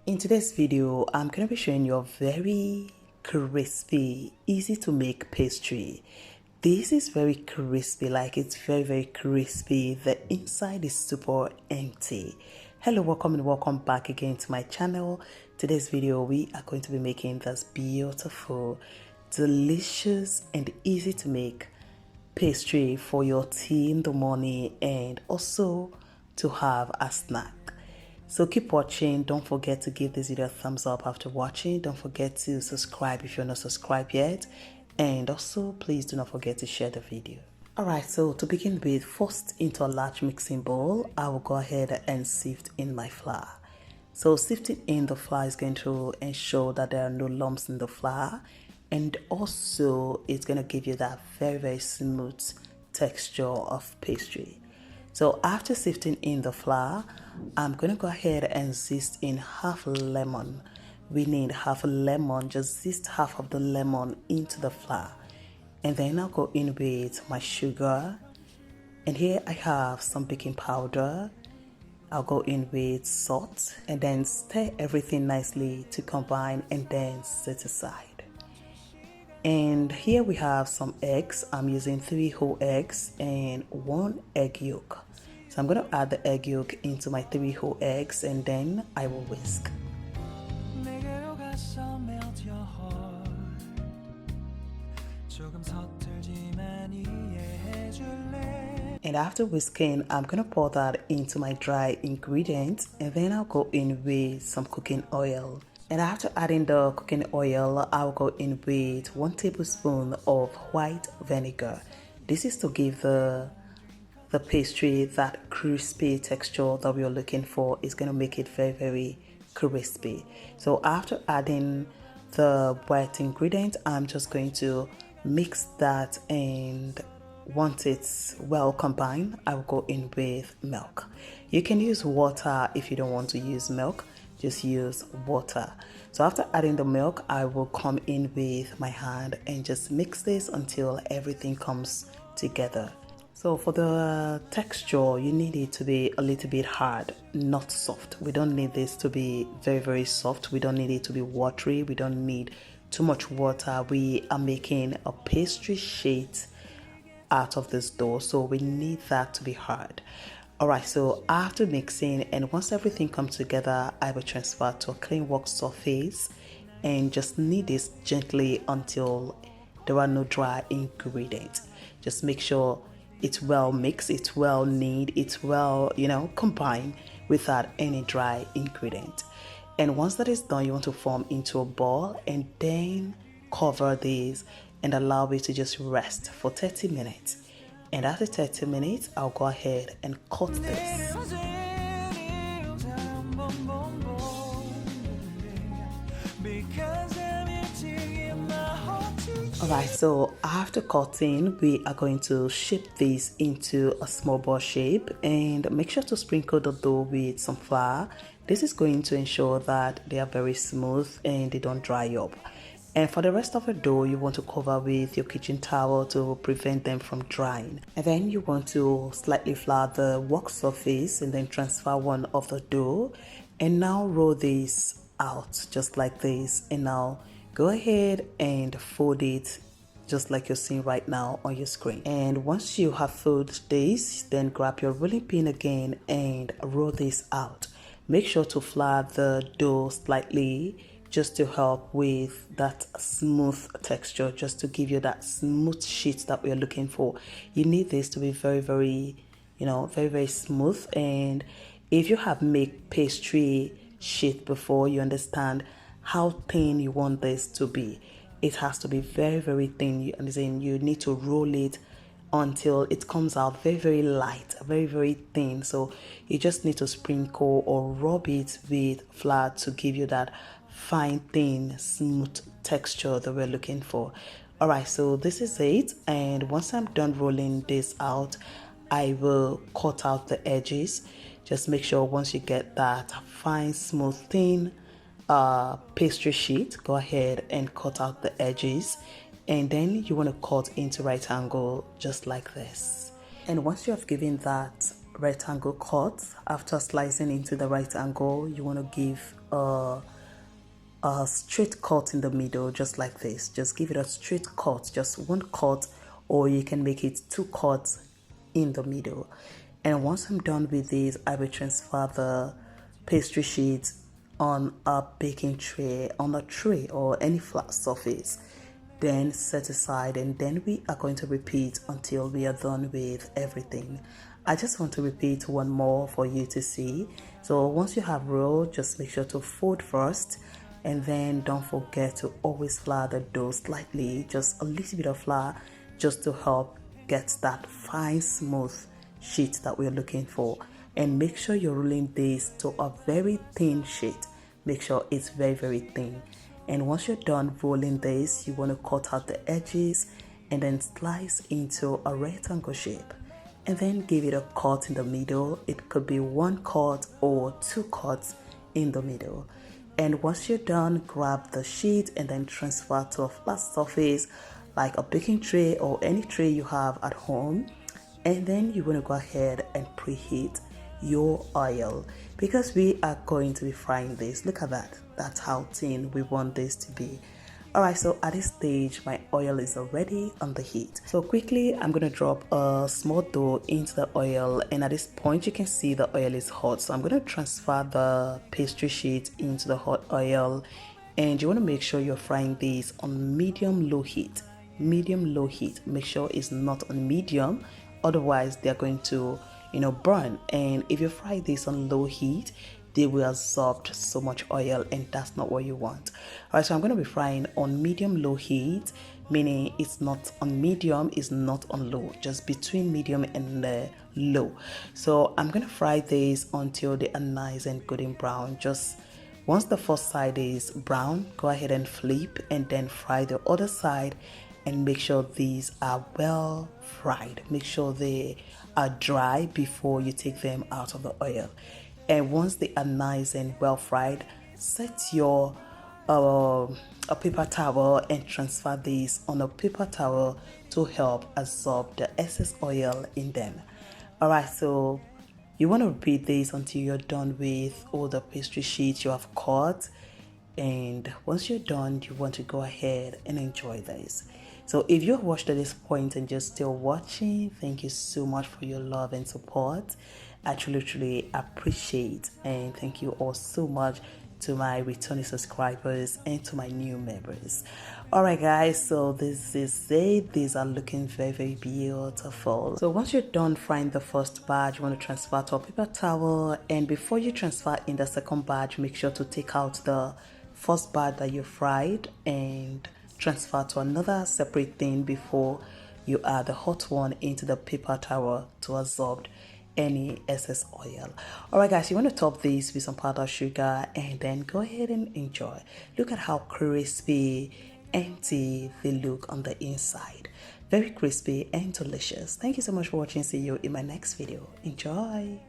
In today's video, I'm going to be showing you a very crispy, easy to make pastry. This is very crispy, like it's very crispy. The inside is super empty. Hello, welcome and welcome back again to my channel. Today's video, we are going to be making this beautiful, delicious and easy to make pastry for your tea in the morning and also to have a snack. So keep watching. Don't forget to give this video a thumbs up after watching. Don't forget to subscribe if you're not subscribed yet. And also, please do not forget to share the video. Alright, so to begin with, first into a large mixing bowl, I will go ahead and sift in my flour. So sifting in the flour is going to ensure that there are no lumps in the flour. And also, it's going to give you that very smooth texture of pastry. So after sifting in the flour, I'm going to go ahead and zest in half a lemon. We need half a lemon, just zest half of the lemon into the flour. And then I'll go in with my sugar. And here I have some baking powder. I'll go in with salt and then stir everything nicely to combine and then set aside. And here we have some eggs. I'm using 3 whole eggs and 1 egg yolk. So I'm going to add the egg yolk into my 3 whole eggs and then I will whisk. And after whisking, I'm going to pour that into my dry ingredients and then I'll go in with some cooking oil. And after adding the cooking oil, I'll go in with 1 tablespoon of white vinegar. This is to give the pastry that crispy texture that we are looking for. Is going to make it very crispy. So after adding the white ingredient, I'm just going to mix that, and once it's well combined, I will go in with milk. You can use water if you don't want to use milk. Just use water. So after adding the milk, I will come in with my hand and just mix this until everything comes together. So for the texture, you need it to be a little bit hard, not soft. We don't need this to be very soft. We don't need it to be watery. We don't need too much water. We are making a pastry sheet out of this dough, so we need that to be hard. Alright, so after mixing and once everything comes together, I will transfer to a clean work surface and just knead this gently until there are no dry ingredients. Just make sure it's well mixed, it's well kneaded, it's well, combined without any dry ingredient. And once that is done, you want to form into a ball and then cover this and allow it to just rest for 30 minutes. And after 30 minutes, I'll go ahead and cut this. Alright, so after cutting, we are going to shape this into a small ball shape and make sure to sprinkle the dough with some flour. This is going to ensure that they are very smooth and they don't dry up. And for the rest of the dough, you want to cover with your kitchen towel to prevent them from drying. And then you want to slightly flour the work surface and then transfer one of the dough. And now roll this out just like this. And now go ahead and fold it just like you're seeing right now on your screen. And once you have folded this, then grab your rolling pin again and roll this out. Make sure to flour the dough slightly just to help with that smooth texture, just to give you that smooth sheet that we're looking for. You need this to be very smooth. And if you have made pastry sheet before, you understand how thin you want this to be. It has to be very thin. You understand? You need to roll it until it comes out very light, very thin. So you just need to sprinkle or rub it with flour to give you that fine, thin, smooth texture that we're looking for. Alright, so this is it. And once I'm done rolling this out, I will cut out the edges. Just make sure once you get that fine, smooth, thin pastry sheet, go ahead and cut out the edges. And then you want to cut into right angle just like this. And once you have given that rectangle cut. After slicing into the rectangle, you want to give a straight cut in the middle, just like this. Just give it a straight cut, just one cut, or you can make it two cuts in the middle. And once I'm done with this, I will transfer the pastry sheet on a baking tray, on a tray or any flat surface, then set aside, and then we are going to repeat until we are done with everything. I just want to repeat one more for you to see. So once you have rolled, just make sure to fold first, and then don't forget to always flour the dough slightly, just a little bit of flour, just to help get that fine smooth sheet that we're looking for. And make sure you're rolling this to a very thin sheet. Make sure it's very, very thin. And once you're done rolling this, you want to cut out the edges and then slice into a rectangle shape, and then give it a cut in the middle. It could be one cut or two cuts in the middle. And once you're done, grab the sheet and then transfer to a flat surface like a baking tray or any tray you have at home. And then you want to go ahead and preheat your oil, because we are going to be frying this. Look at that. That's how thin we want this to be. Alright, so at this stage, my oil is already on the heat. So quickly, I'm going to drop a small dough into the oil, and at this point, you can see the oil is hot. So I'm going to transfer the pastry sheet into the hot oil, and you want to make sure you're frying this on medium-low heat. Medium-low heat. Make sure it's not on medium, otherwise they're going to burn. And if you fry this on low heat, they will absorb so much oil, and that's not what you want. All right, so I'm going to be frying on medium low heat, meaning it's not on medium, it's not on low, just between medium and low. So I'm going to fry this until they are nice and golden brown. Just once the first side is brown, go ahead and flip and then fry the other side, and make sure these are well fried. Make sure they are dry before you take them out of the oil. And once they are nice and well fried, set your a paper towel and transfer these on a paper towel to help absorb the excess oil in them. All right, so you want to repeat this until you're done with all the pastry sheets you have cut. And once you're done, you want to go ahead and enjoy this. So if you have watched at this point and just still watching, thank you so much for your love and support. I truly appreciate, and thank you all so much to my returning subscribers and to my new members. All right, guys, so this is it. These are looking very, very beautiful. So once you're done frying the first batch, you want to transfer to a paper towel. And before you transfer in the second batch, make sure to take out the first batch that you fried and transfer to another separate thing before you add the hot one into the paper towel to absorb any excess oil. All right, guys, you want to top this with some powdered sugar and then go ahead and enjoy. Look at how crispy and they look on the inside. Very crispy and delicious. Thank you so much for watching. See you in my next video. Enjoy.